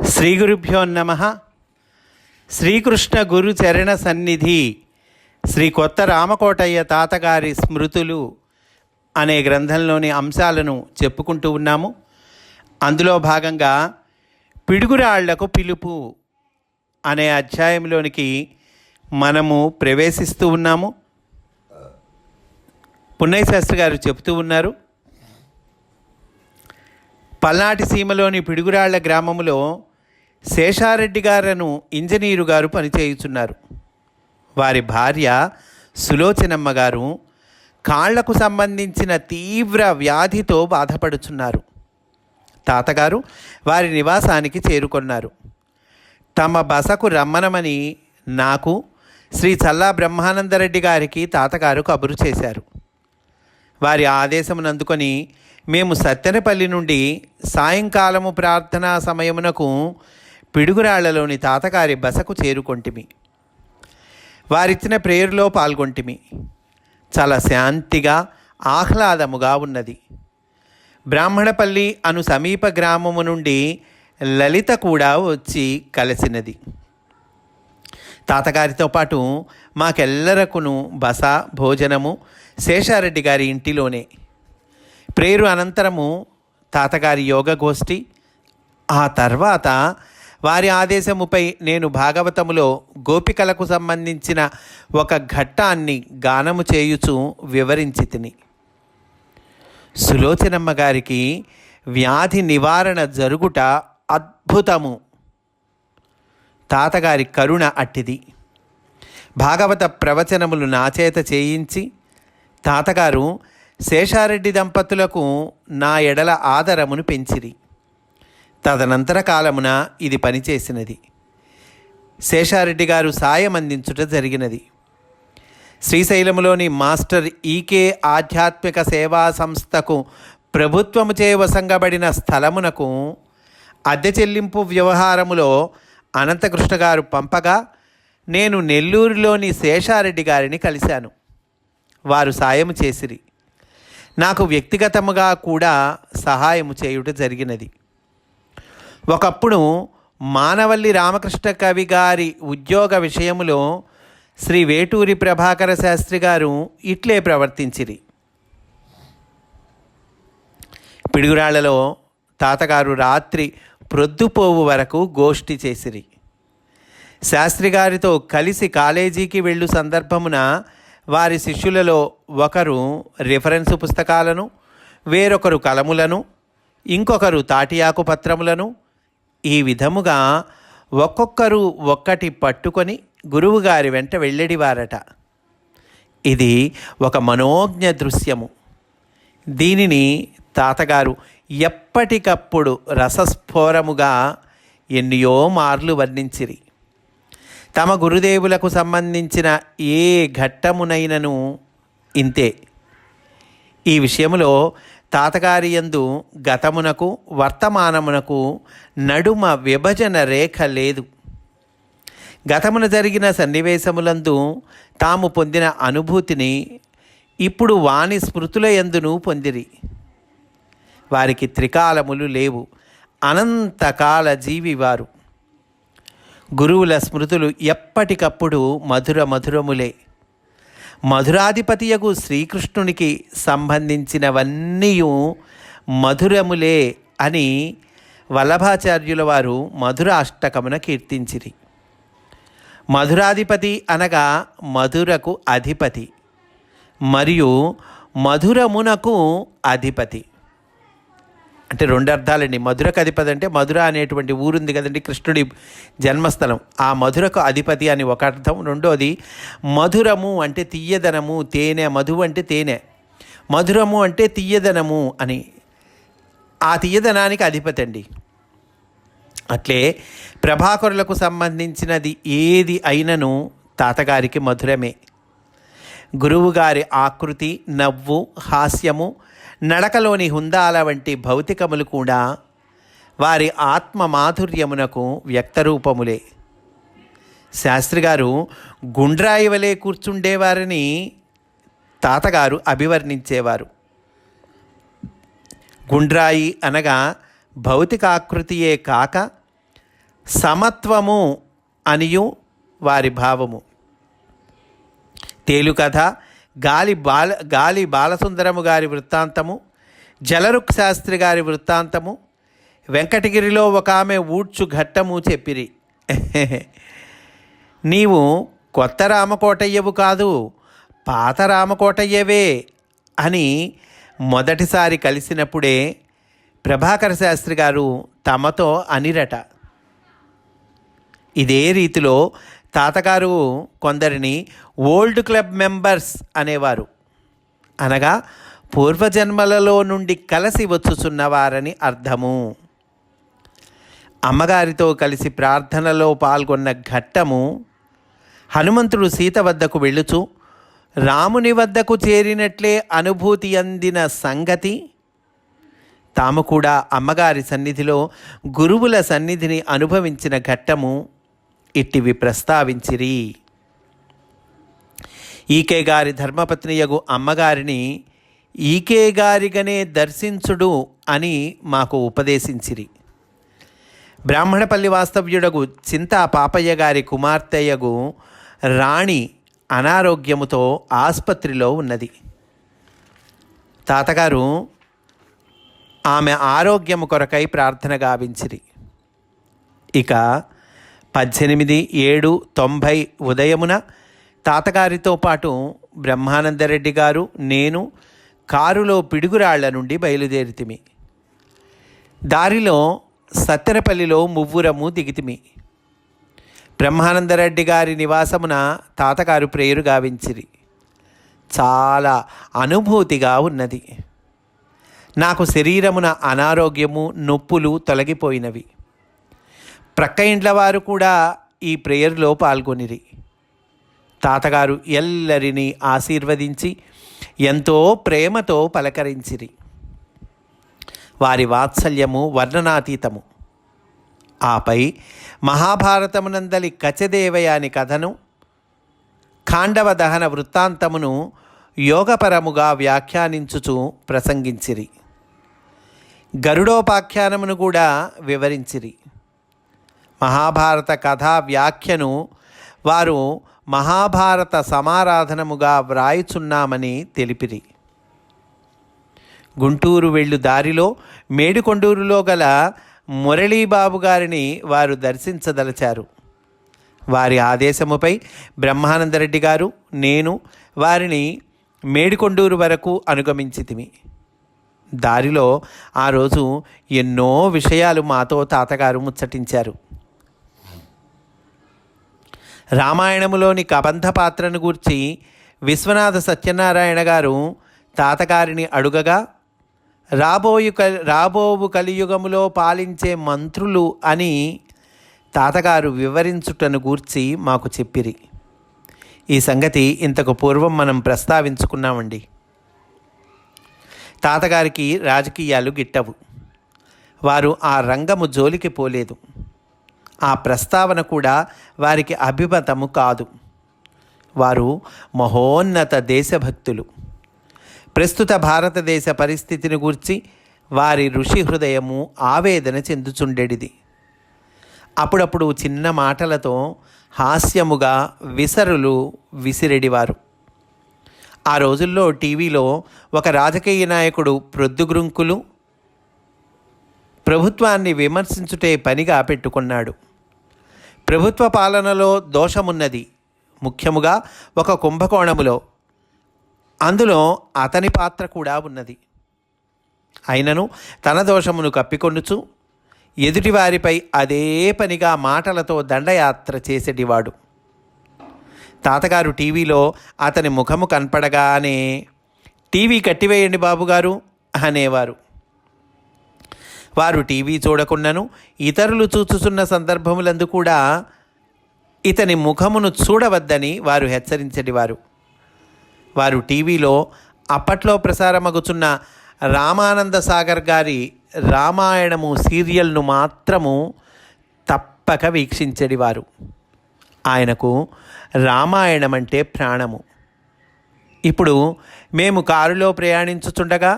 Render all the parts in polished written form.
శ్రీ గురుభ్యో నమః. శ్రీకృష్ణ గురు చరణ సన్నిధి శ్రీ కొత్త రామకోటయ్య తాతగారి స్మృతులు అనే గ్రంథంలోని అంశాలను చెప్పుకుంటూ ఉన్నాము. అందులో భాగంగా పిడుగురాళ్లకు పిలుపు అనే అధ్యాయంలోనికి మనము ప్రవేశిస్తూ ఉన్నాము. పున్నయ్య శాస్త్రి గారు చెప్తూ ఉన్నారు, పల్నాటి సీమలోని పిడుగురాళ్ల గ్రామములో శేషారెడ్డి గారను ఇంజనీరు గారు పనిచేయుచున్నారు. వారి భార్య సులోచనమ్మ గారు కాళ్లకు సంబంధించిన తీవ్ర వ్యాధితో బాధపడుచున్నారు. తాతగారు వారి నివాసానికి చేరుకొన్నారు. తమ బసకు రమ్మనమని నాకు శ్రీ చల్లా బ్రహ్మానందరెడ్డి గారికి తాతగారు కబురు చేశారు. వారి ఆదేశమును అందుకొని మేము సత్తెనపల్లి నుండి సాయంకాలము ప్రార్థనా సమయమునకు పిడుగురాళ్లలోని తాతగారి బసకు చేరుకొంటిమి. వారిచ్చిన ప్రేయర్లో పాల్గొంటిమి. చాలా శాంతిగా ఆహ్లాదముగా ఉన్నది. బ్రాహ్మణపల్లి అను సమీప గ్రామము నుండి లలిత కూడా వచ్చి కలిసినది. తాతగారితో పాటు మాకెల్లరకును బస భోజనము శేషారెడ్డి గారి ఇంటిలోనే. ప్రేరు అనంతరము తాతగారి యోగ గోష్ఠి. ఆ తర్వాత వారి ఆదేశముపై నేను భాగవతములో గోపికలకు సంబంధించిన ఒక ఘట్టాన్ని గానము చేయుచు వివరించి తిని. సులోచనమ్మ గారికి వ్యాధి నివారణ జరుగుట అద్భుతము. తాతగారి కరుణ అట్టిది. భాగవత ప్రవచనములు నాచేత చేయించి తాతగారు శేషారెడ్డి దంపతులకు నా ఎడల ఆదరమును పెంచిరి. తదనంతర కాలమున ఇది పనిచేసినది. శేషారెడ్డి గారు సాయం అందించుట జరిగినది. శ్రీశైలములోని మాస్టర్ ఈకే ఆధ్యాత్మిక సేవా సంస్థకు ప్రభుత్వముచే వసంగబడిన స్థలమునకు అద్దె చెల్లింపు వ్యవహారములో అనంతకృష్ణ గారు పంపగా నేను నెల్లూరులోని శేషారెడ్డి గారిని కలిశాను. వారు సాయము చేసిరి. నాకు వ్యక్తిగతముగా కూడా సహాయము చేయుట జరిగినది. ఒకప్పుడు మానవల్లి రామకృష్ణ కవి గారి ఉద్యోగ విషయములో శ్రీ వేటూరి ప్రభాకర శాస్త్రి గారు ఇట్లే ప్రవర్తించిరి. పిడుగురాళ్లలో తాతగారు రాత్రి ప్రొద్దుపోవు వరకు గోష్ఠి చేసిరి. శాస్త్రి గారితో కలిసి కాలేజీకి వెళ్ళు సందర్భమున వారి శిష్యులలో ఒకరు రిఫరెన్సు పుస్తకాలను, వేరొకరు కలములను, ఇంకొకరు తాటియాకు పత్రములను, ఈ విధముగా ఒక్కొక్కరు ఒక్కటి పట్టుకొని గురువుగారి వెంట వెళ్ళేడివారట. ఇది ఒక మనోజ్ఞ దృశ్యము. దీనిని తాతగారు ఎప్పటికప్పుడు రసస్ఫోరముగా ఎన్నో మార్లు వర్ణించిరి. తమ గురుదేవులకు సంబంధించిన ఏ ఘట్టమునైనను ఇంతే. ఈ విషయములో తాతగారి యందు గతమునకు వర్తమానమునకు నడుమ విభజన రేఖ లేదు. గతమున జరిగిన సన్నివేశములందు తాము పొందిన అనుభూతిని ఇప్పుడు వాని స్మృతుల యందును పొందిరి. వారికి త్రికాలములు లేవు. అనంతకాల జీవి వారు. గురువుల స్మృతులు ఎప్పటికప్పుడు మధురములే. మధురాధిపతియగు శ్రీకృష్ణునికి సంబంధించినవన్నీ మధురములే అని వల్లభాచార్యుల వారు మధురాష్టకమున కీర్తించిరి. మధురాధిపతి అనగా మధురకు అధిపతి మరియు మధురమునకు అధిపతి. అంటే రెండు అర్థాలండి. మధురకు అధిపతి అంటే మధుర అనేటువంటి ఊరుంది కదండి, కృష్ణుడి జన్మస్థలం. ఆ మధురకు అధిపతి అని ఒక అర్థం. రెండోది మధురము అంటే తీయదనము, తేనె. మధువు అంటే తేనె, మధురము అంటే తీయదనము అని. ఆ తీయదనానికి అధిపతి అండి. అట్లే ప్రభాకరులకు సంబంధించినది ఏది అయినను తాతగారికి మధురమే. గురువుగారి ఆకృతి, నవ్వు, హాస్యము, నడకలోని హుందాల వంటి భౌతికములు కూడా వారి ఆత్మ మాధుర్యమునకు వ్యక్తరూపములే. శాస్త్రి గారు గుండ్రాయి వలె కూర్చుండేవారని తాతగారు అభివర్ణించేవారు. గుండ్రాయి అనగా భౌతికాకృతియే కాక సమత్వము అనియు వారి భావము. తేలుకథ, గాలి బాలసుందరము గారి వృత్తాంతము, జలరుక్ శాస్త్రి గారి వృత్తాంతము, వెంకటగిరిలో ఒక ఆమె ఊడ్చు ఘట్టము చెప్పిరి. నీవు కొత్త రామకోటయ్యవు కాదు, పాత రామకోటయ్యవే అని మొదటిసారి కలిసినప్పుడే ప్రభాకర శాస్త్రి గారు తమతో అనిరట. ఇదే రీతిలో తాతగారు కొందరిని ఓల్డ్ క్లబ్ మెంబర్స్ అనేవారు. అనగా పూర్వజన్మలలో నుండి కలిసి వచ్చుచున్నవారని అర్థము. అమ్మగారితో కలిసి ప్రార్థనలో పాల్గొన్న ఘట్టము, హనుమంతుడు సీత వద్దకు వెళ్ళుచు రాముని వద్దకు చేరినట్లే అనుభూతి అందిన సంగతి, తాము కూడా అమ్మగారి సన్నిధిలో గురువుల సన్నిధిని అనుభవించిన ఘట్టము ఇట్టివి ప్రస్తావించిరి. ఈకే గారి ధర్మపత్నియగు అమ్మగారిని ఈకే గారిగానే దర్శించుడు అని మాకు ఉపదేశించిరి. బ్రాహ్మణపల్లి వాస్తవ్యుడగు చింతా పాపయ్య గారి కుమార్తెయగు రాణి అనారోగ్యముతో ఆసుపత్రిలో ఉన్నది. తాతగారు ఆమె ఆరోగ్యము కొరకై ప్రార్థన గావించిరి. ఇక 18/7/90 ఉదయమున తాతగారితో పాటు బ్రహ్మానందరెడ్డి గారు, నేను కారులో పిడుగురాళ్ల నుండి బయలుదేరితిమి. దారిలో సత్తెనపల్లిలో మువ్వురము దిగితిమి. బ్రహ్మానందరెడ్డి గారి నివాసమున తాతగారు ప్రేయరు గావించిరి. చాలా అనుభూతిగా ఉన్నది. నాకు శరీరమున అనారోగ్యము, నొప్పులు తొలగిపోయినవి. ప్రక్క ఇండ్ల వారు కూడా ఈ ప్రేయర్లో పాల్గొనిరి. తాతగారు ఎల్లరినీ ఆశీర్వదించి ఎంతో ప్రేమతో పలకరించిరి. వారి వాత్సల్యము వర్ణనాతీతము. ఆపై మహాభారతమునందలి కచదేవయాని కథను, ఖాండవ దహన వృత్తాంతమును యోగపరముగా వ్యాఖ్యానించుచు ప్రసంగించిరి. గరుడోపాఖ్యానమును కూడా వివరించిరి. మహాభారత కథా వ్యాఖ్యను వారు మహాభారత సమారాధనముగా వ్రాయుచున్నామని తెలిపిరి. గుంటూరు వెళ్ళు దారిలో మేడికొండూరులో గల మురళీబాబు గారిని వారు దర్శించదలచారు. వారి ఆదేశముపై బ్రహ్మానందరెడ్డి గారు, నేను వారిని మేడికొండూరు వరకు అనుగమించితిమి. దారిలో ఆ రోజు ఎన్నో విషయాలు మాతో తాతగారు ముచ్చటించారు. రామాయణములోని కబంధ పాత్రను గూర్చి విశ్వనాథ సత్యనారాయణ గారు తాతగారిని అడుగగా, రాబోవు కలియుగములో పాలించే మంత్రులు అని తాతగారు వివరించుటను గూర్చి మాకు చెప్పిరి. ఈ సంగతి ఇంతకు పూర్వం మనం ప్రస్తావించుకున్నామండి. తాతగారికి రాజకీయాలు గిట్టవు. వారు ఆ రంగము జోలికి పోలేదు. ఆ ప్రస్తావన కూడా వారికి అభిమతము కాదు. వారు మహోన్నత దేశభక్తులు. ప్రస్తుత భారతదేశ పరిస్థితిని గూర్చి వారి ఋషి హృదయము ఆవేదన చెందుచుండెడిది. అప్పుడప్పుడు చిన్న మాటలతో హాస్యముగా విసరులు విసిరెడివారు. ఆ రోజుల్లో టీవీలో ఒక రాజకీయ నాయకుడు ప్రొద్దుగ్రుంకులు ప్రభుత్వాన్ని విమర్శించుటే పనిగా పెట్టుకున్నాడు. ప్రభుత్వ పాలనలో దోషమున్నది, ముఖ్యముగా ఒక కుంభకోణములో. అందులో అతని పాత్ర కూడా ఉన్నది. అయినను తన దోషమును కప్పికొనుచు ఎదుటివారిపై అదే పనిగా మాటలతో దండయాత్ర చేసేటివాడు. తాతగారు టీవీలో అతని ముఖము కనపడగానే, టీవీ కట్టివేయండి బాబుగారు అనేవారు. వారు టీవీ చూడకుండాను ఇతరులు చూచుచున్న సందర్భములందు కూడా ఇతని ముఖమును చూడవద్దని వారు హెచ్చరించేటివారు. వారు టీవీలో అప్పట్లో ప్రసారమగుచున్న రామానంద సాగర్ గారి రామాయణము సీరియల్ను మాత్రము తప్పక వీక్షించేటివారు. ఆయనకు రామాయణం అంటే ప్రాణము. ఇప్పుడు మేము కారులో ప్రయాణించుచుండగా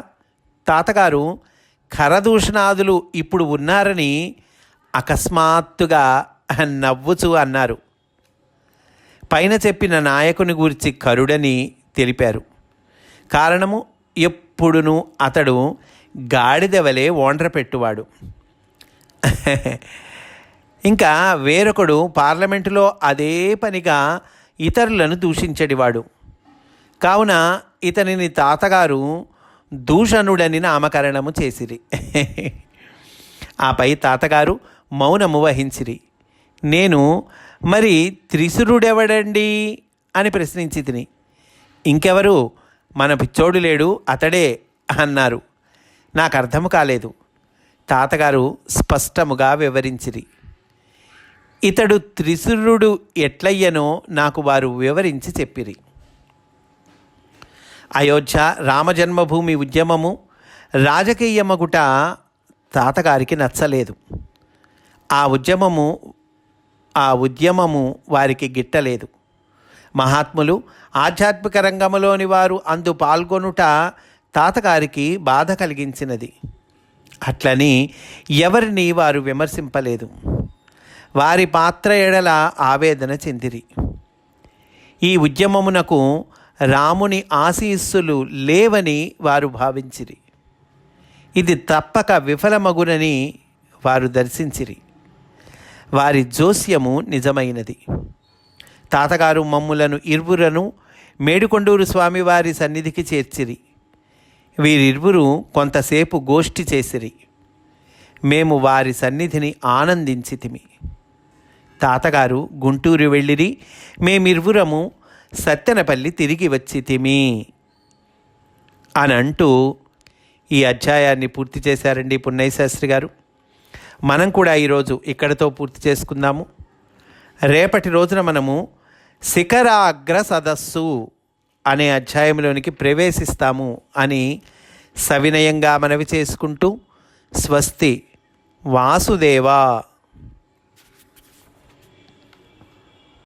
తాతగారు ఖరదూషణాదులు ఇప్పుడు ఉన్నారని అకస్మాత్తుగా నవ్వుచూ అన్నారు. పైన చెప్పిన నాయకుని గురించి కరుడని తెలిపారు. కారణము, ఎప్పుడునూ అతడు గాడిద వలె ఓండ్ర పెట్టువాడు. ఇంకా వేరొకడు పార్లమెంటులో అదే పనిగా ఇతరులను దూషించడివాడు. కావున ఇతనిని తాతగారు దూషణుడని నామకరణము చేసిరి. ఆపై తాతగారు మౌనము వహించిరి. నేను, మరి త్రిశురుడెవడండి అని ప్రశ్నించి తిని, ఇంకెవరు, మన పిచ్చోడు లేడు అతడే అన్నారు. నాకు అర్థము కాలేదు. తాతగారు స్పష్టముగా వివరించిరి. ఇతడు త్రిశురుడు ఎట్లయ్యనో నాకు వారు వివరించి చెప్పిరి. అయోధ్య రామజన్మభూమి ఉద్యమము రాజకీయమగుట తాతగారికి నచ్చలేదు. ఆ ఉద్యమము వారికి గిట్టలేదు. మహాత్ములు, ఆధ్యాత్మిక రంగంలోని వారు అందు పాల్గొనుట తాతగారికి బాధ కలిగించినది. అట్లని ఎవరిని వారు విమర్శింపలేదు. వారి పాత్ర ఎడల ఆవేదన చెందిరి. ఈ ఉద్యమమునకు రాముని ఆశీస్సులు లేవని వారు భావించిరి. ఇది తప్పక విఫలమగునని వారు దర్శించిరి. వారి జోస్యము నిజమైనది. తాతగారు మమ్ములను ఇరువురను మేడికొండూరు స్వామివారి సన్నిధికి చేర్చిరి. వీరిరువురు కొంతసేపు గోష్ఠి చేసిరి. మేము వారి సన్నిధిని ఆనందించితిమి. తాతగారు గుంటూరు వెళ్ళిరి. మేమిరువురము సత్తెనపల్లి తిరిగి వచ్చితిమి అని అంటూ ఈ అధ్యాయాన్ని పూర్తి చేశారండి పున్నయ్య శాస్త్రి గారు. మనం కూడా ఈరోజు ఇక్కడితో పూర్తి చేసుకుందాము. రేపటి రోజున మనము శిఖరాగ్ర సదస్సు అనే అధ్యాయంలోనికి ప్రవేశిస్తాము అని సవినయంగా మనవి చేసుకుంటూ, స్వస్తి. వాసుదేవ.